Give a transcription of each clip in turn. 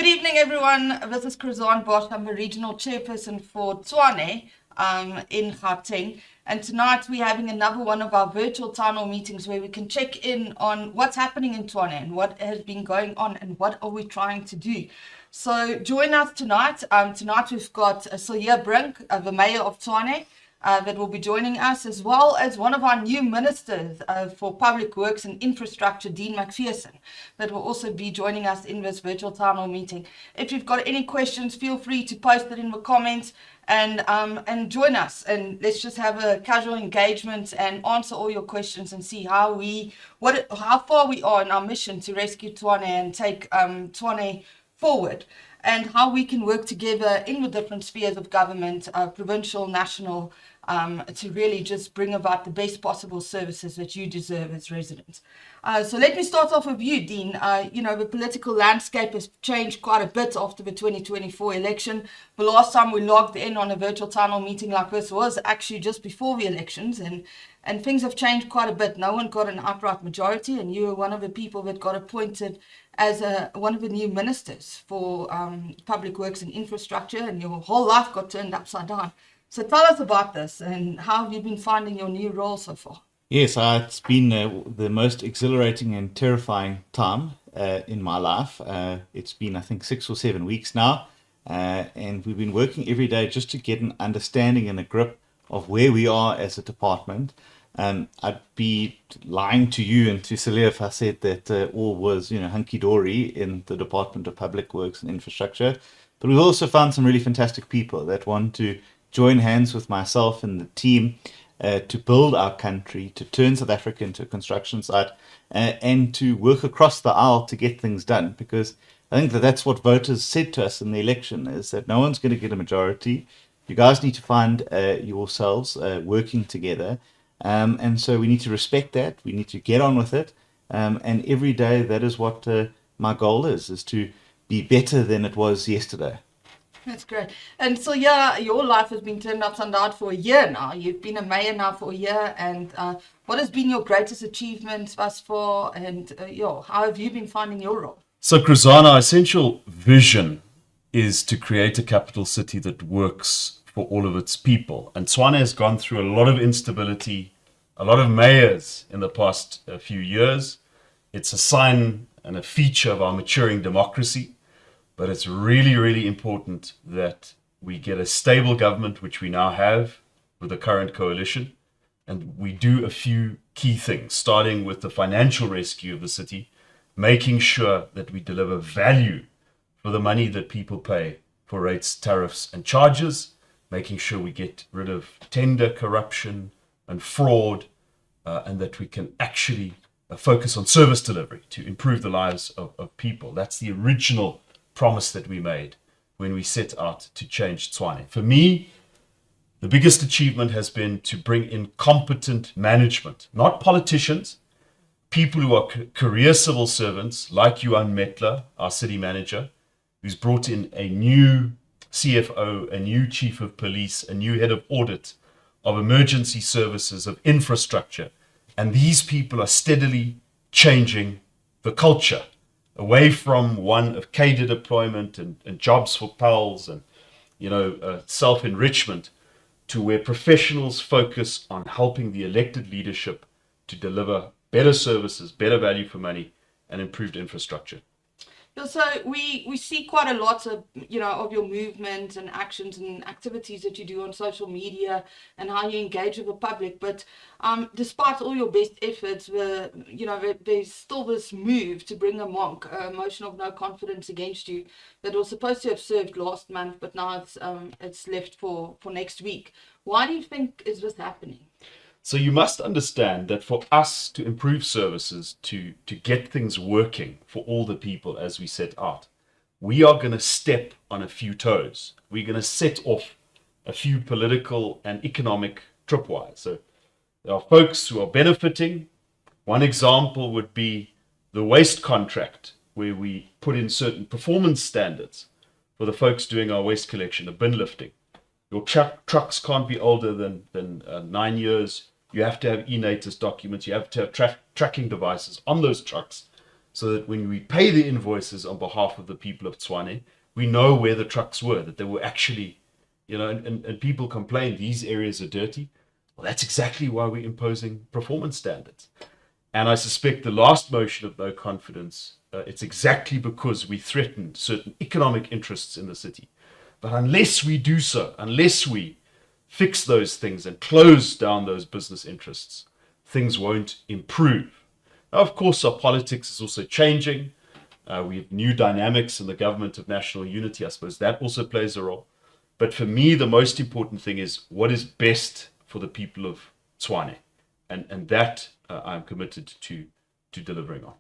evening, everyone. This is Cilliers Brink. I'm the regional chairperson for Tshwane in Gauteng. And tonight we're having another one of our virtual town hall meetings where we can check in on what's happening in Tshwane and what has been going on and what are we trying to do. So join us tonight. Tonight we've got Cilliers Brink, the Mayor of Tshwane, that will be joining us, as well as one of our new ministers for Public Works and Infrastructure, Dean Macpherson, that will also be joining us in this virtual town hall meeting. If you've got any questions, feel free to post it in the comments and join us, and let's just have a casual engagement and answer all your questions and see how far we are in our mission to rescue Tshwane and take Tshwane forward, and how we can work together in the different spheres of government, provincial, national, to really just bring about the best possible services that you deserve as residents. So let me start off with you, Dean. The political landscape has changed quite a bit after the 2024 election. The last time we logged in on a virtual town hall meeting like this was actually just before the elections, and things have changed quite a bit. No one got an outright majority, and you were one of the people that got appointed as one of the new ministers for Public Works and Infrastructure, and your whole life got turned upside down. So tell us about this, and how have you been finding your new role so far? Yes, it's been the most exhilarating and terrifying time in my life. It's been, I think, 6 or 7 weeks now, and we've been working every day just to get an understanding and a grip of where we are as a department. I'd be lying to you and to Cilliers if I said that all was, hunky-dory in the Department of Public Works and Infrastructure. But we've also found some really fantastic people that want to join hands with myself and the team to build our country, to turn South Africa into a construction site, and to work across the aisle to get things done. Because I think that's what voters said to us in the election, is that no one's going to get a majority. You guys need to find yourselves working together. And so we need to respect that. We need to get on with it. And every day, that is what my goal is to be better than it was yesterday. That's great. And so, your life has been turned upside down for a year now. You've been a mayor now for a year. And what has been your greatest achievement thus far? And how have you been finding your role? So, Cilliers, our essential vision is to create a capital city that works for all of its people. And Tshwane has gone through a lot of instability, a lot of mayors in the past few years. It's a sign and a feature of our maturing democracy. But it's really, really important that we get a stable government, which we now have with the current coalition. And we do a few key things, starting with the financial rescue of the city, making sure that we deliver value for the money that people pay for rates, tariffs, and charges, making sure we get rid of tender corruption and fraud, and that we can actually focus on service delivery to improve the lives of people. That's the original promise that we made when we set out to change Tshwane. For me, the biggest achievement has been to bring in competent management, not politicians, people who are career civil servants like Johan Mettler, our city manager, who's brought in a new CFO, a new chief of police, a new head of audit, of emergency services, of infrastructure. And these people are steadily changing the culture away from one of cadre deployment and jobs for pals and, self-enrichment, to where professionals focus on helping the elected leadership to deliver better services, better value for money, and improved infrastructure. So we see quite a lot of your movement and actions and activities that you do on social media and how you engage with the public. But despite all your best efforts, there's still this move to bring a monk, a motion of no confidence against you, that was supposed to have served last month, but now it's left for next week. Why do you think is this happening? So you must understand that for us to improve services, to get things working for all the people as we set out, we are going to step on a few toes. We're going to set off a few political and economic tripwires. So there are folks who are benefiting. One example would be the waste contract, where we put in certain performance standards for the folks doing our waste collection, the bin lifting. Your trucks can't be older than 9 years. You have to have e-NATIS documents. You have to have tracking devices on those trucks so that when we pay the invoices on behalf of the people of Tshwane, we know where the trucks were, that they were actually, and people complain these areas are dirty. Well, that's exactly why we're imposing performance standards. And I suspect the last motion of no confidence, it's exactly because we threatened certain economic interests in the city. But unless we do so, unless we fix those things and close down those business interests, things won't improve. Now, of course, our politics is also changing. We have new dynamics in the government of national unity. I suppose that also plays a role. But for me, the most important thing is what is best for the people of Tshwane. And that I'm committed to delivering on.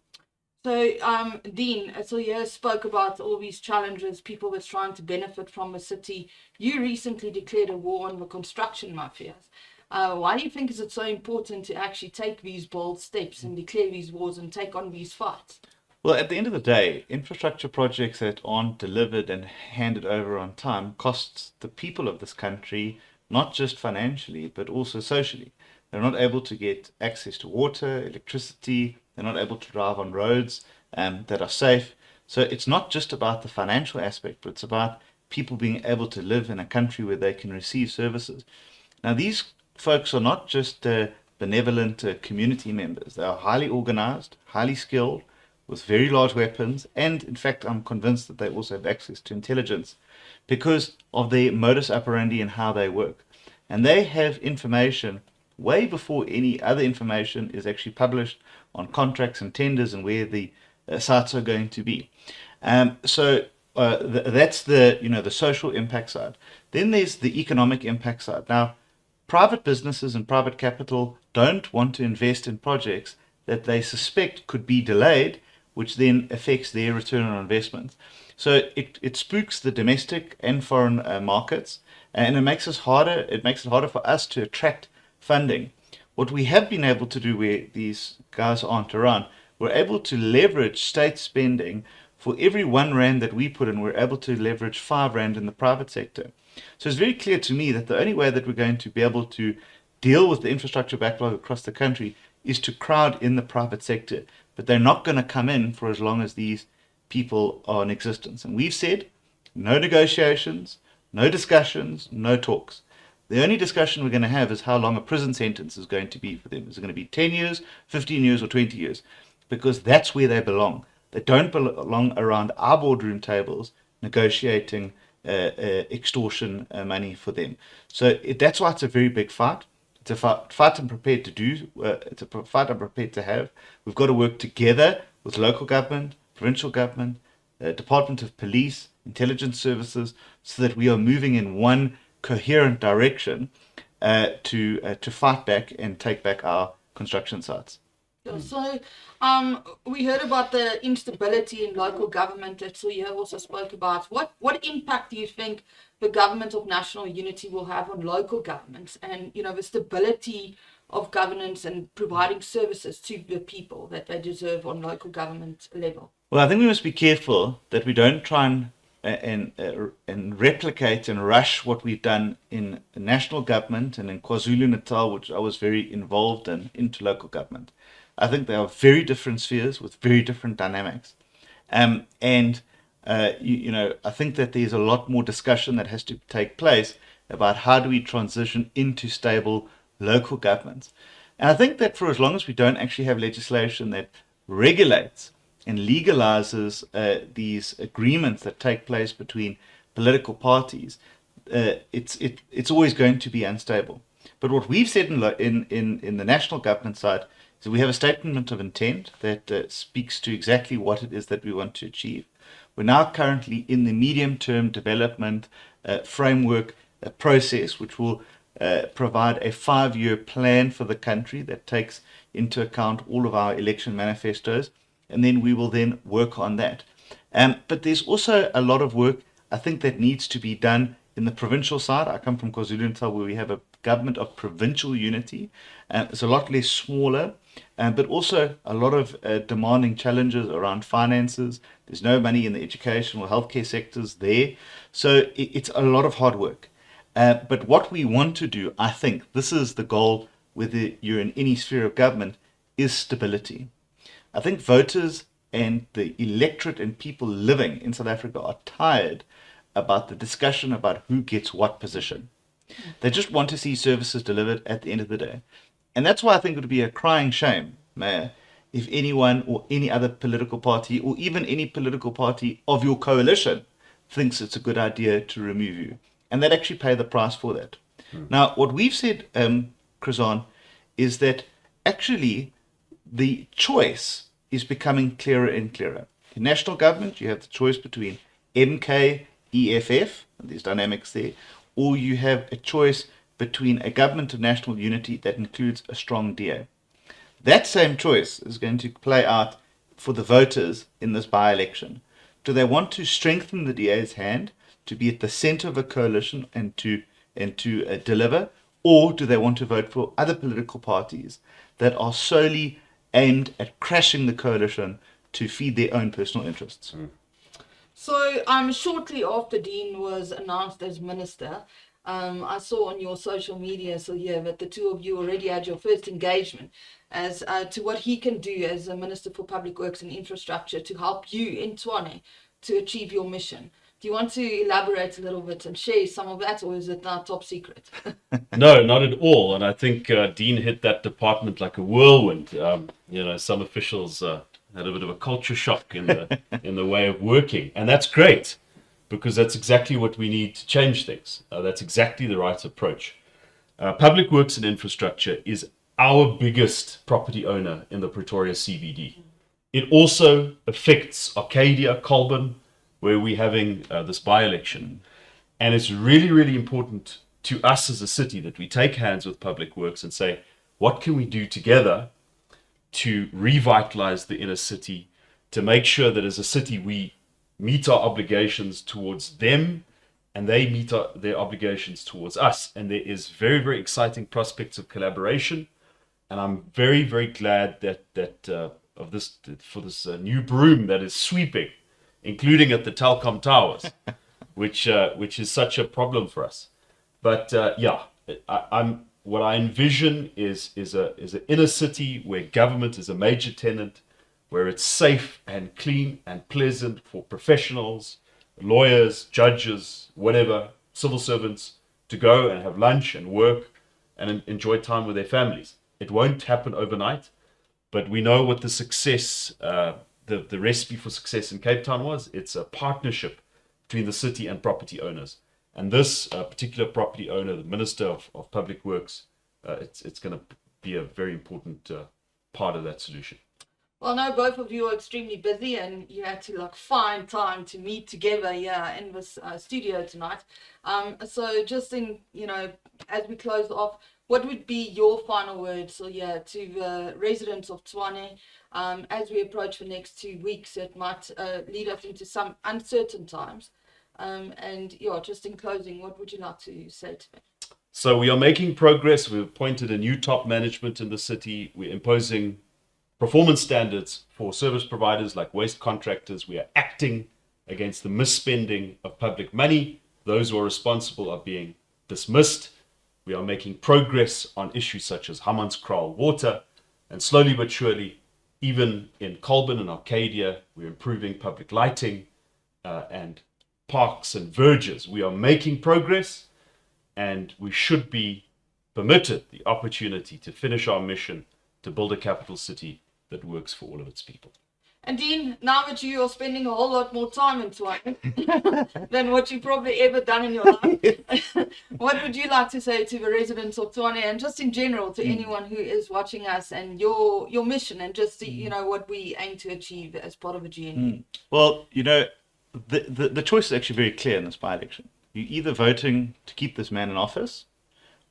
So, Dean, Cilliers spoke about all these challenges, people that's trying to benefit from the city. You recently declared a war on the construction mafias. Why do you think is it so important to actually take these bold steps and declare these wars and take on these fights? Well, at the end of the day, infrastructure projects that aren't delivered and handed over on time costs the people of this country, not just financially, but also socially. They're not able to get access to water, electricity. They're not able to drive on roads that are safe. So it's not just about the financial aspect, but it's about people being able to live in a country where they can receive services. Now, these folks are not just benevolent community members. They are highly organized, highly skilled, with very large weapons, and in fact, I'm convinced that they also have access to intelligence because of their modus operandi and how they work. And they have information way before any other information is actually published on contracts and tenders and where the sites are going to be. So that's the social impact side. Then there's the economic impact side. Now, private businesses and private capital don't want to invest in projects that they suspect could be delayed, which then affects their return on investment. So it spooks the domestic and foreign markets, and it makes it harder for us to attract funding. What we have been able to do where these guys aren't around, we're able to leverage state spending. For every R1 that we put in, we're able to leverage R5 in the private sector. So it's very clear to me that the only way that we're going to be able to deal with the infrastructure backlog across the country is to crowd in the private sector. But they're not going to come in for as long as these people are in existence. And we've said no negotiations, no discussions, no talks. The only discussion we're going to have is how long a prison sentence is going to be for them. Is it going to be 10 years, 15 years, or 20 years? Because that's where they belong. They don't belong around our boardroom tables negotiating extortion money for them. So that's why it's a very big fight. It's a fight I'm prepared to do. It's a fight I'm prepared to have. We've got to work together with local government, provincial government, Department of Police, intelligence services, so that we are moving in one coherent direction to fight back and take back our construction sites. So, we heard about the instability in local government that Cilliers also spoke about. What impact do you think the government of national unity will have on local governments and, the stability of governance and providing services to the people that they deserve on local government level? Well, I think we must be careful that we don't try and replicate and rush what we've done in national government and in KwaZulu-Natal, which I was very involved in, into local government. I think they are very different spheres with very different dynamics. I think that there's a lot more discussion that has to take place about how do we transition into stable local governments. And I think that for as long as we don't actually have legislation that regulates and legalizes these agreements that take place between political parties, it's always going to be unstable. But what we've said in the national government side is that we have a statement of intent that speaks to exactly what it is that we want to achieve. We're now currently in the medium-term development framework process, which will provide a 5-year plan for the country that takes into account all of our election manifestos, and then we will then work on that. But there's also a lot of work, I think, that needs to be done in the provincial side. I come from KwaZulu-Natal, where we have a government of provincial unity. It's a lot less smaller, but also a lot of demanding challenges around finances. There's no money in the education or healthcare sectors there. So it's a lot of hard work. But what we want to do, I think, this is the goal, whether you're in any sphere of government, is stability. I think voters and the electorate and people living in South Africa are tired about the discussion about who gets what position. They just want to see services delivered at the end of the day. And that's why I think it would be a crying shame, Mayor, if anyone or any other political party or even any political party of your coalition thinks it's a good idea to remove you. And they'd actually pay the price for that. Now, what we've said, Chryson, is that actually the choice is becoming clearer and clearer. In national government, you have the choice between MK, EFF, and there's dynamics there, or you have a choice between a government of national unity that includes a strong DA. That same choice is going to play out for the voters in this by-election. Do they want to strengthen the DA's hand to be at the center of a coalition and to deliver, or do they want to vote for other political parties that are solely aimed at crashing the coalition to feed their own personal interests? So, shortly after Dean was announced as minister, I saw on your social media, so yeah, that the two of you already had your first engagement as to what he can do as a Minister for Public Works and Infrastructure to help you in Tshwane to achieve your mission. Do you want to elaborate a little bit and share some of that, or is it now top secret? No, not at all. And I think Dean hit that department like a whirlwind. Some officials had a bit of a culture shock in the way of working, and that's great because that's exactly what we need to change things. That's exactly the right approach. Public Works and Infrastructure is our biggest property owner in the Pretoria CBD. It also affects Arcadia, Colburn, where we're having this by-election. And it's really, really important to us as a city that we take hands with Public Works and say, what can we do together to revitalize the inner city, to make sure that as a city we meet our obligations towards them and they meet their obligations towards us. And there is very, very exciting prospects of collaboration. And I'm very, very glad for this new broom that is sweeping, including at the Telkom Towers, which is such a problem for us. But what I envision is an inner city where government is a major tenant, where it's safe and clean and pleasant for professionals, lawyers, judges, whatever, civil servants to go and have lunch and work and enjoy time with their families. It won't happen overnight, but we know what the success, the recipe for success in Cape Town was. It's a partnership between the city and property owners. And this particular property owner, the Minister of Public Works, it's going to be a very important part of that solution. Well, no, both of you are extremely busy and you had to find time to meet together here in this studio tonight. So just as we close off, what would be your final words to the residents of Tshwane as we approach the next 2 weeks? It might lead us into some uncertain times. Just in closing, what would you like to say to me? So we are making progress. We've appointed a new top management in the city. We're imposing performance standards for service providers like waste contractors. We are acting against the misspending of public money. Those who are responsible are being dismissed. We are making progress on issues such as Hammanskraal water. And slowly but surely, even in Colburn and Arcadia, we're improving public lighting and parks and verges. We are making progress, and we should be permitted the opportunity to finish our mission to build a capital city that works for all of its people. And Dean, now that you are spending a whole lot more time in Tshwane than what you've probably ever done in your life, what would you like to say to the residents of Tshwane and just in general to anyone who is watching us and your mission and just what we aim to achieve as part of a GNU? Well, the choice is actually very clear in this by-election. You're either voting to keep this man in office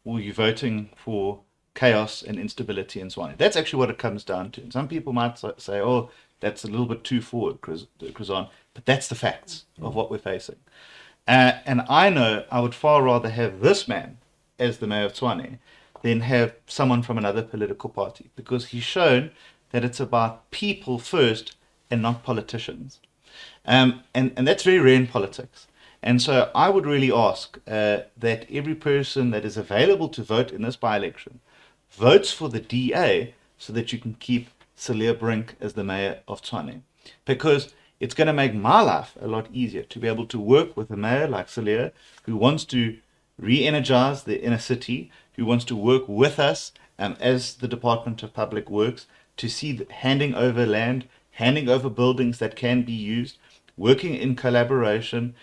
or you're voting for chaos and instability in Tshwane. That's actually what it comes down to. And some people might say, oh, that's a little bit too forward, Chryson, but that's the facts of what we're facing. And I know I would far rather have this man as the Mayor of Tshwane than have someone from another political party, because he's shown that it's about people first and not politicians. And that's very rare in politics. And so I would really ask that every person that is available to vote in this by-election votes for the DA so that you can keep Cilliers Brink as the Mayor of Tshwane, because it's going to make my life a lot easier to be able to work with a mayor like Cilliers, who wants to re-energize the inner city, who wants to work with us as the Department of Public Works to see handing over land, handing over buildings that can be used, working in collaboration,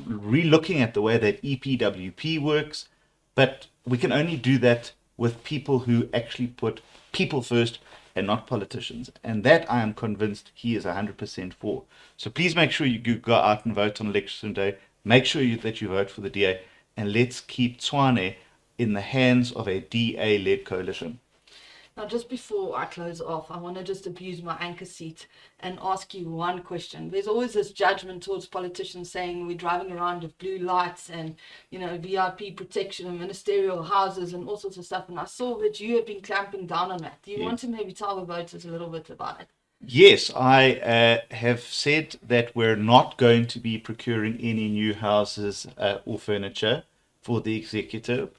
re-looking at the way that EPWP works. But we can only do that with people who actually put people first and not politicians. And that I am convinced he is 100% for. So please make sure you go out and vote on election day. Make sure that you vote for the DA. And let's keep Tshwane in the hands of a DA-led coalition. Now, just before I close off, I want to just abuse my anchor seat and ask you one question. There's always this judgment towards politicians saying we're driving around with blue lights and, VIP protection and ministerial houses and all sorts of stuff. And I saw that you have been clamping down on that. Do you want to maybe tell the voters a little bit about it? Yes, I have said that we're not going to be procuring any new houses or furniture for the executive.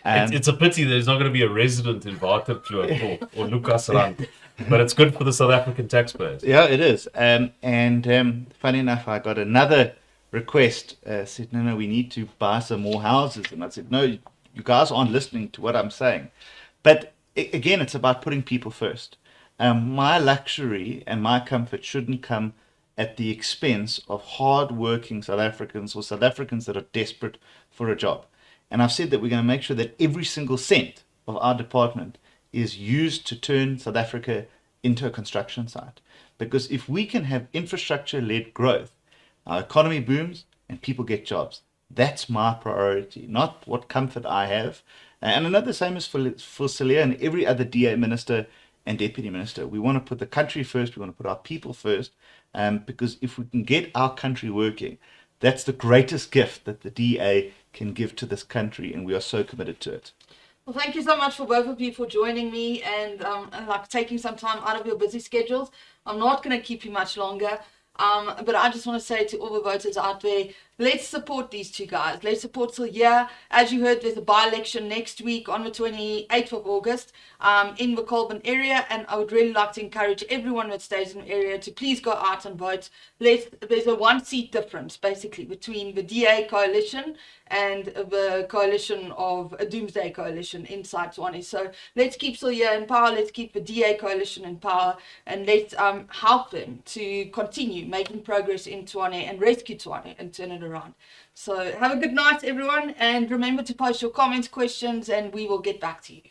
It's a pity there's not going to be a resident in Waterkloof or Lukasrand, but it's good for the South African taxpayers. Yeah, it is. And funny enough, I got another request. Said, no, we need to buy some more houses. And I said, no, you guys aren't listening to what I'm saying. But again, it's about putting people first. My luxury and my comfort shouldn't come at the expense of hard-working South Africans or South Africans that are desperate for a job. And I've said that we're going to make sure that every single cent of our department is used to turn South Africa into a construction site. Because if we can have infrastructure-led growth, our economy booms and people get jobs. That's my priority, not what comfort I have. And another same is for Cilliers and every other DA minister and deputy minister. We want to put the country first. We want to put our people first. Because if we can get our country working, that's the greatest gift that the DA can give to this country, and we are so committed to it. Well, thank you so much for both of you for joining me and taking some time out of your busy schedules. I'm not going to keep you much longer, but I just want to say to all the voters out there, let's support these two guys. Let's support Cilliers. As you heard, there's a by-election next week on the 28th of August in the Colburn area, and I would really like to encourage everyone that stays in the area to please go out and vote. There's a one-seat difference, basically, between the DA coalition and the coalition of a doomsday coalition inside Tshwane. So let's keep Cilliers in power, let's keep the DA coalition in power, and let's help them to continue making progress in Tshwane and rescue Tshwane and turn it around. So have a good night, everyone, and remember to post your comments, questions, and we will get back to you.